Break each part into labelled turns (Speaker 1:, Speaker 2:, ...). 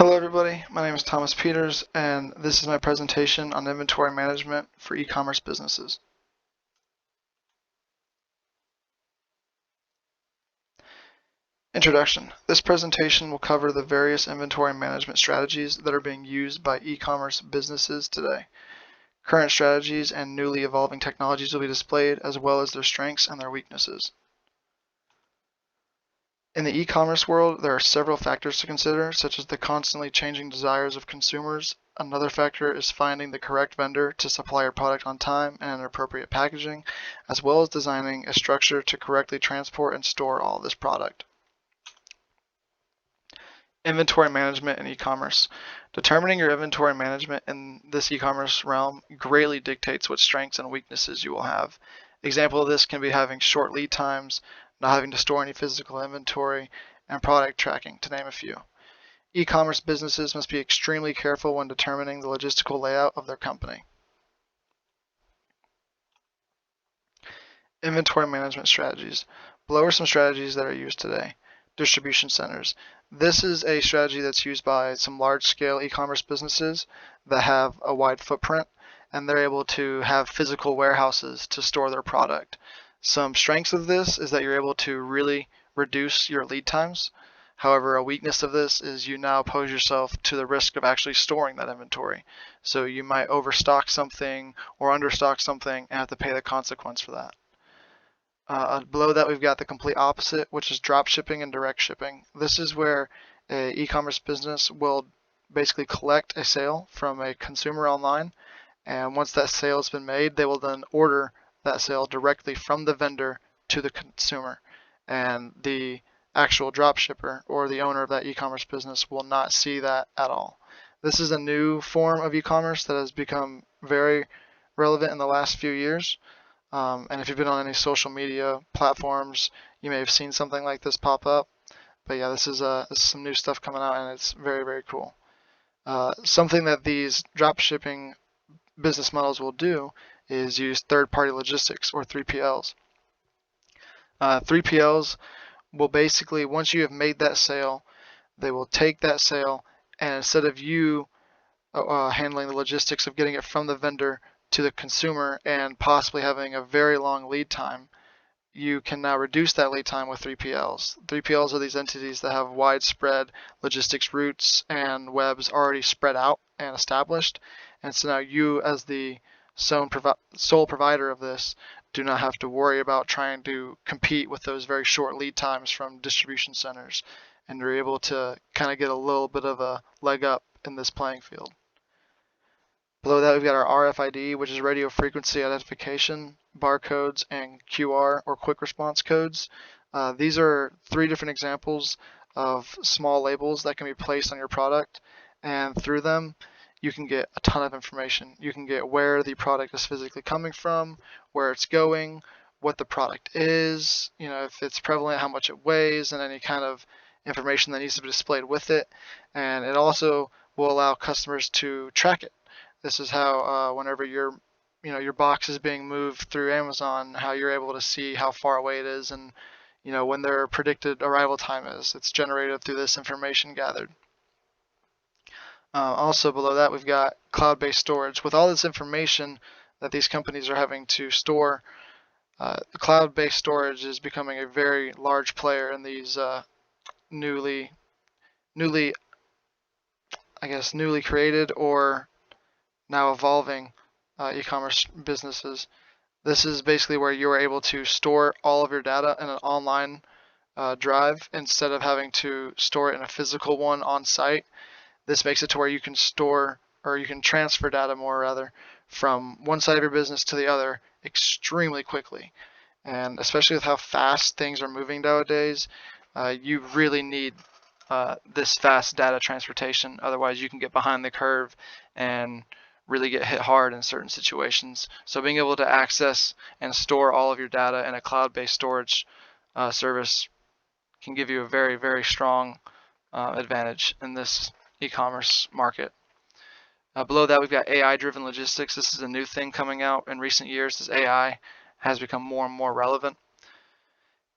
Speaker 1: Hello everybody, my name is Thomas Peters and this is my presentation on inventory management for e-commerce businesses. Introduction. This presentation will cover the various inventory management strategies that are being used by e-commerce businesses today. Current strategies and newly evolving technologies will be displayed, as well as their strengths and their weaknesses. In the e-commerce world, there are several factors to consider, such as the constantly changing desires of consumers. Another factor is finding the correct vendor to supply your product on time and in appropriate packaging, as well as designing a structure to correctly transport and store all of this product. Inventory management in e-commerce. Determining your inventory management in this e-commerce realm greatly dictates what strengths and weaknesses you will have. Example of this can be having short lead times, not having to store any physical inventory, and product tracking, to name a few. E-commerce businesses must be extremely careful when determining the logistical layout of their company. Inventory management strategies. Below are some strategies that are used today. Distribution centers. This is a strategy that's used by some large-scale e-commerce businesses that have a wide footprint, and they're able to have physical warehouses to store their product. Some strengths of this is that you're able to really reduce your lead times. However, a weakness of this is you now pose yourself to the risk of actually storing that inventory. So you might overstock something or understock something and have to pay the consequence for that. Below that, we've got the complete opposite, which is drop shipping and direct shipping. This is where an e-commerce business will basically collect a sale from a consumer online, and once that sale has been made, they will then order that sale directly from the vendor to the consumer, and the actual drop shipper or the owner of that e-commerce business will not see that at all. This is a new form of e-commerce that has become very relevant in the last few years. And if you've been on any social media platforms, you may have seen something like this pop up. But yeah, this is some new stuff coming out, and it's very, very cool. Something that these drop shipping business models will do is use third-party logistics, or 3PLs. 3PLs will basically, once you have made that sale, they will take that sale, and instead of you handling the logistics of getting it from the vendor to the consumer and possibly having a very long lead time, you can now reduce that lead time with 3PLs. 3PLs are these entities that have widespread logistics routes and webs already spread out and established. And so now you, as the sole provider of this, do not have to worry about trying to compete with those very short lead times from distribution centers. And you're able to kind of get a little bit of a leg up in this playing field. Below that, we've got our RFID, which is radio frequency identification, barcodes, and QR, or quick response codes. These are 3 different examples of small labels that can be placed on your product, and through them, you can get a ton of information. You can get where the product is physically coming from, where it's going, what the product is, if it's prevalent, how much it weighs, and any kind of information that needs to be displayed with it. And it also will allow customers to track it. This is how whenever your box is being moved through Amazon, how you're able to see how far away it is and when their predicted arrival time is. It's generated through this information gathered. Also below that, we've got cloud-based storage. With all this information that these companies are having to store, cloud-based storage is becoming a very large player in these newly created or now evolving e-commerce businesses. This is basically where you are able to store all of your data in an online drive instead of having to store it in a physical one on site. This makes it to where you can store, or you can transfer data more rather, from one side of your business to the other extremely quickly. And especially with how fast things are moving nowadays, you really need this fast data transportation. Otherwise, you can get behind the curve and really get hit hard in certain situations. So being able to access and store all of your data in a cloud-based storage service can give you a very, very strong advantage in this e-commerce market. Below that, we've got AI-driven logistics. This is a new thing coming out in recent years as AI has become more and more relevant.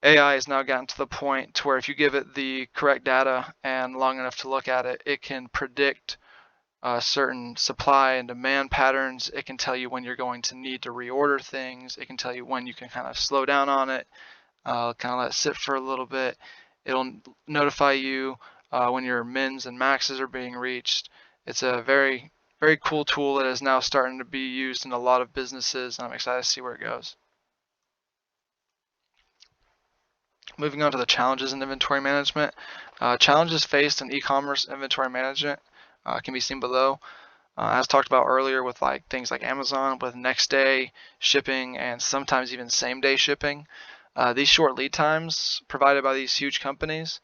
Speaker 1: AI has now gotten to the point to where if you give it the correct data and long enough to look at it, it can predict certain supply and demand patterns. It can tell you when you're going to need to reorder things. It can tell you when you can kind of slow down on it, kind of let it sit for a little bit. It'll notify you when your mins and maxes are being reached. It's a very, very cool tool that is now starting to be used in a lot of businesses, and I'm excited to see where it goes. Moving on to the challenges in inventory management. Challenges faced in e-commerce inventory management can be seen below. As talked about earlier with like things like Amazon with next day shipping and sometimes even same day shipping. These short lead times provided by these huge companies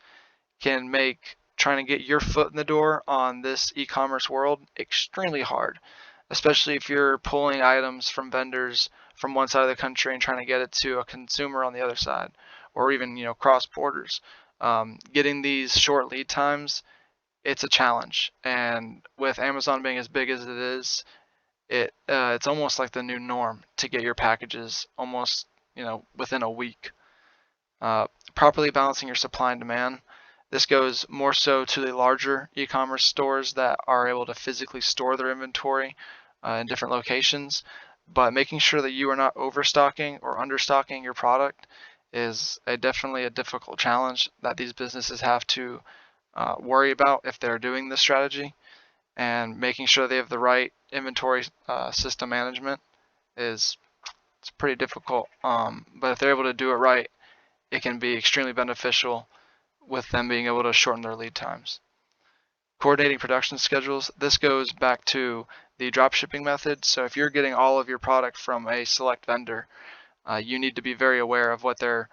Speaker 1: can make trying to get your foot in the door on this e-commerce world extremely hard, especially if you're pulling items from vendors from one side of the country and trying to get it to a consumer on the other side, or even cross borders. Getting these short lead times, it's a challenge, and with Amazon being as big as it is, it's almost like the new norm to get your packages almost within a week. Uh, Properly balancing your supply and demand. This goes more so to the larger e-commerce stores that are able to physically store their inventory in different locations, but making sure that you are not overstocking or understocking your product is definitely a difficult challenge that these businesses have to worry about if they're doing this strategy. And making sure they have the right inventory system management is it's pretty difficult. But if they're able to do it right, it can be extremely beneficial with them being able to shorten their lead times. Coordinating production schedules. This goes back to the drop shipping method. So if you're getting all of your product from a select vendor, you need to be very aware of what their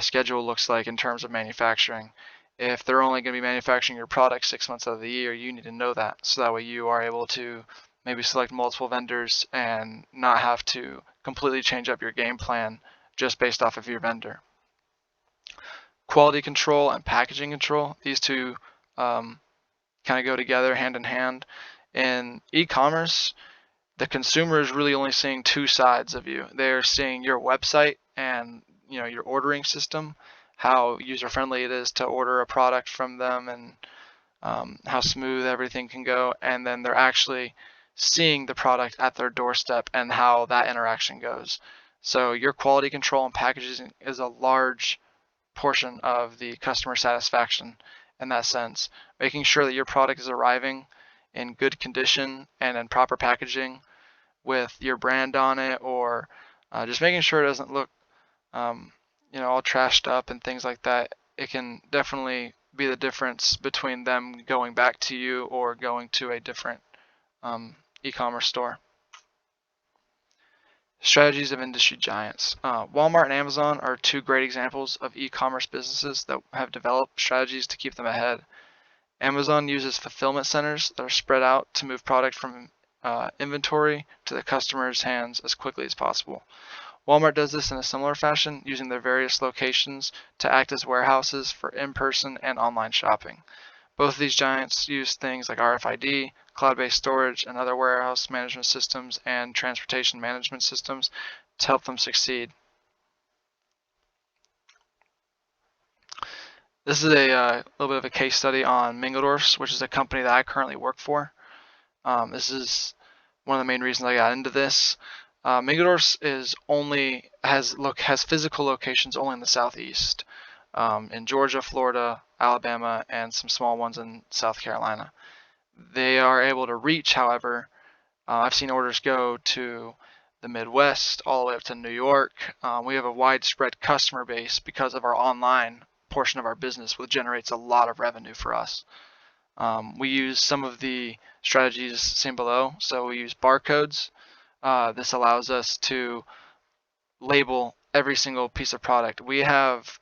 Speaker 1: schedule looks like in terms of manufacturing. If they're only going to be manufacturing your product 6 months out of the year, you need to know that. So that way you are able to maybe select multiple vendors and not have to completely change up your game plan just based off of your vendor. Quality control and packaging control. These two kind of go together hand in hand. In e-commerce, the consumer is really only seeing two sides of you. They're seeing your website and your ordering system, how user friendly it is to order a product from them, and how smooth everything can go. And then they're actually seeing the product at their doorstep and how that interaction goes. So your quality control and packaging is a large portion of the customer satisfaction in that sense. Making sure that your product is arriving in good condition and in proper packaging with your brand on it, or just making sure it doesn't look all trashed up and things like that. It can definitely be the difference between them going back to you or going to a different e-commerce store. Strategies of industry giants. Walmart and Amazon are two great examples of e-commerce businesses that have developed strategies to keep them ahead. Amazon uses fulfillment centers that are spread out to move product from inventory to the customer's hands as quickly as possible. Walmart does this in a similar fashion, using their various locations to act as warehouses for in-person and online shopping. Both of these giants use things like RFID, cloud-based storage, and other warehouse management systems and transportation management systems to help them succeed. This is a little bit of a case study on Mingledorff's, which is a company that I currently work for. This is one of the main reasons I got into this. Mingledorff's has physical locations only in the southeast, in Georgia, Florida, Alabama, and some small ones in South Carolina. They are able to reach, however, I've seen orders go to the Midwest, all the way up to New York. We have a widespread customer base because of our online portion of our business, which generates a lot of revenue for us. We use some of the strategies seen below. So we use barcodes. This allows us to label every single piece of product. We have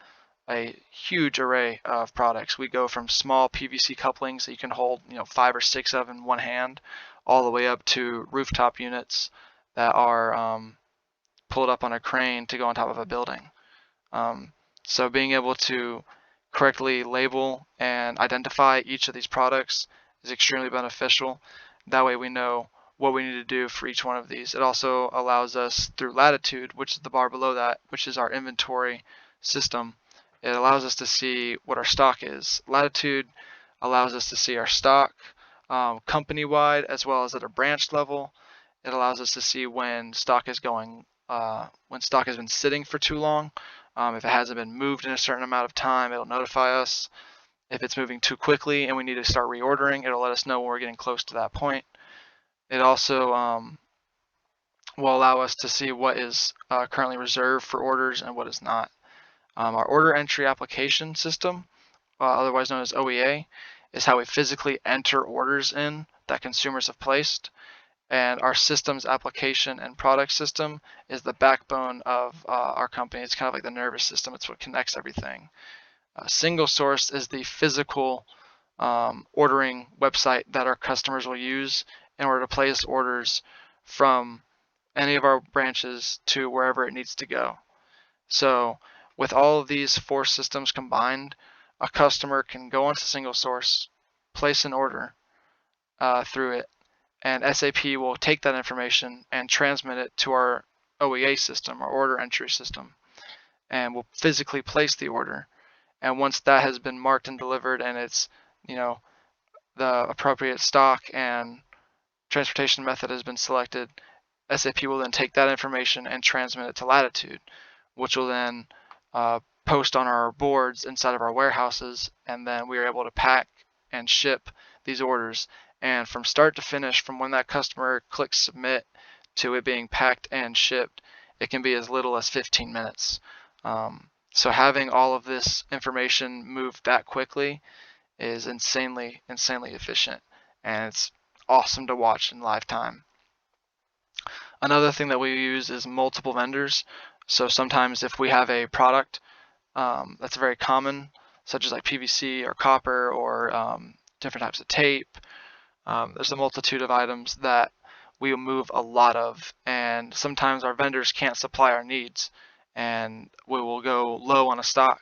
Speaker 1: a huge array of products. We go from small PVC couplings that you can hold 5 or 6 of in one hand, all the way up to rooftop units that are pulled up on a crane to go on top of a building. So being able to correctly label and identify each of these products is extremely beneficial. That way we know what we need to do for each one of these. It also allows us through latitude, which is the bar below that, which is our inventory system, it allows us to see what our stock is. Latitude allows us to see our stock company-wide as well as at a branch level. It allows us to see when stock is going, when stock has been sitting for too long. If it hasn't been moved in a certain amount of time, it'll notify us. If it's moving too quickly and we need to start reordering, it'll let us know when we're getting close to that point. It also will allow us to see what is currently reserved for orders and what is not. Our order entry application system, otherwise known as OEA, is how we physically enter orders in that consumers have placed. And our systems application and product system is the backbone of our company. It's kind of like the nervous system. It's what connects everything. Single source is the physical ordering website that our customers will use in order to place orders from any of our branches to wherever it needs to go. So with all of these 4 systems combined, a customer can go onto single source, place an order through it, and SAP will take that information and transmit it to our OEA system, our order entry system, and we'll physically place the order. And once that has been marked and delivered and it's, the appropriate stock and transportation method has been selected, SAP will then take that information and transmit it to Latitude, which will then post on our boards inside of our warehouses, and then we are able to pack and ship these orders. And from start to finish, from when that customer clicks submit to it being packed and shipped, it can be as little as 15 minutes. So having all of this information moved that quickly is insanely efficient, and it's awesome to watch in live time. Another thing that we use is multiple vendors. So sometimes if we have a product that's very common, such as like PVC or copper or different types of tape, there's a multitude of items that we move a lot of, and sometimes our vendors can't supply our needs, and we will go low on a stock.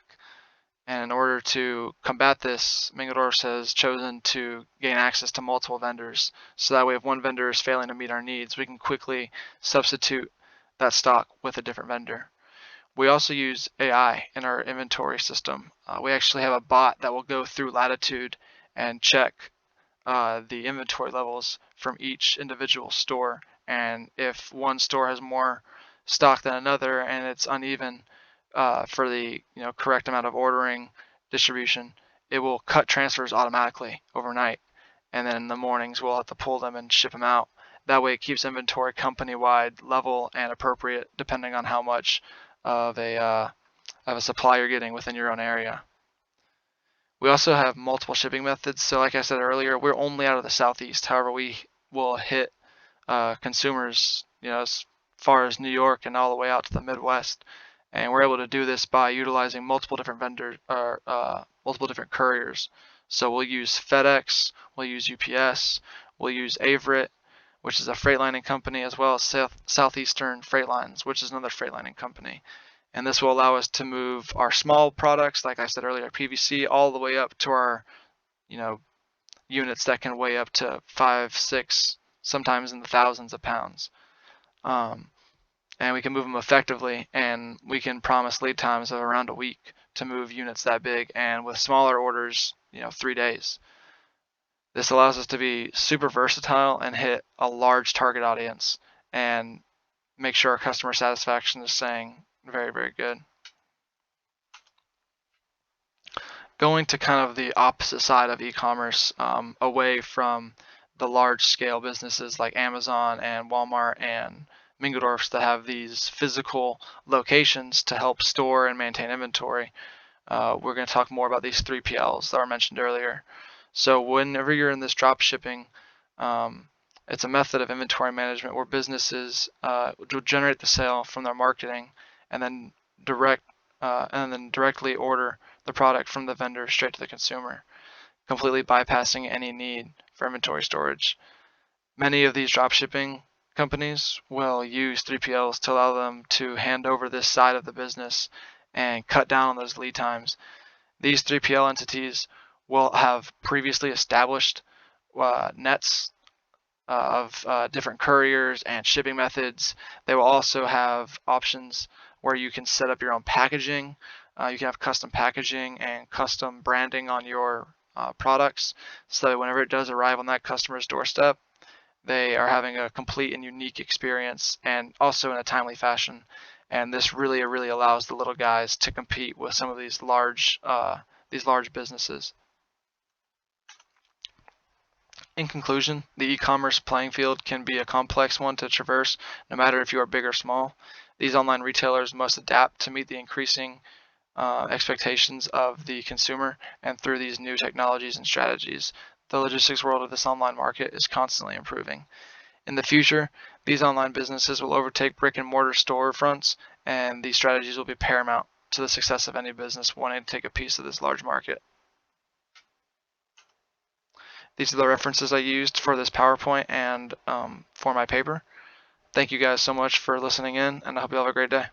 Speaker 1: And in order to combat this, Mingadorfs has chosen to gain access to multiple vendors. So that way, if one vendor is failing to meet our needs, we can quickly substitute that stock with a different vendor. We also use AI in our inventory system. We actually have a bot that will go through Latitude and check the inventory levels from each individual store. And if one store has more stock than another and it's uneven, for the correct amount of ordering distribution, it will cut transfers automatically overnight, and then in the mornings we'll have to pull them and ship them out. That way it keeps inventory company-wide level and appropriate depending on how much of a supply you're getting within your own area. We also have multiple shipping methods. So like I said earlier, we're only out of the Southeast. However, we will hit consumers as far as New York and all the way out to the Midwest. And we're able to do this by utilizing multiple different vendors or multiple different couriers. So we'll use FedEx, we'll use UPS, we'll use Averitt, which is a freight lining company, as well as Southeastern Freight Lines, which is another freight lining company. And this will allow us to move our small products, like I said earlier, PVC, all the way up to our, units that can weigh up to 5, 6, sometimes in the thousands of pounds. And we can move them effectively, and we can promise lead times of around a week to move units that big, and with smaller orders, 3 days. This allows us to be super versatile and hit a large target audience and make sure our customer satisfaction is staying very, very good. Going to kind of the opposite side of e-commerce, away from the large scale businesses like Amazon and Walmart and Mingadorfs that have these physical locations to help store and maintain inventory. We're going to talk more about these 3PLs that were mentioned earlier. So whenever you're in this drop shipping, it's a method of inventory management where businesses will generate the sale from their marketing and then directly order the product from the vendor straight to the consumer, completely bypassing any need for inventory storage. Many of these drop shipping companies will use 3PLs to allow them to hand over this side of the business and cut down on those lead times. These 3PL entities will have previously established nets of different couriers and shipping methods. They will also have options where you can set up your own packaging. You can have custom packaging and custom branding on your products, so that whenever it does arrive on that customer's doorstep, they are having a complete and unique experience, and also in a timely fashion. And this really allows the little guys to compete with some of these large businesses. In conclusion, the e-commerce playing field can be a complex one to traverse, no matter if you are big or small. These online retailers must adapt to meet the increasing expectations of the consumer, and through these new technologies and strategies, the logistics world of this online market is constantly improving. In the future, these online businesses will overtake brick and mortar storefronts, and these strategies will be paramount to the success of any business wanting to take a piece of this large market. These are the references I used for this PowerPoint and for my paper. Thank you guys so much for listening in, and I hope you all have a great day.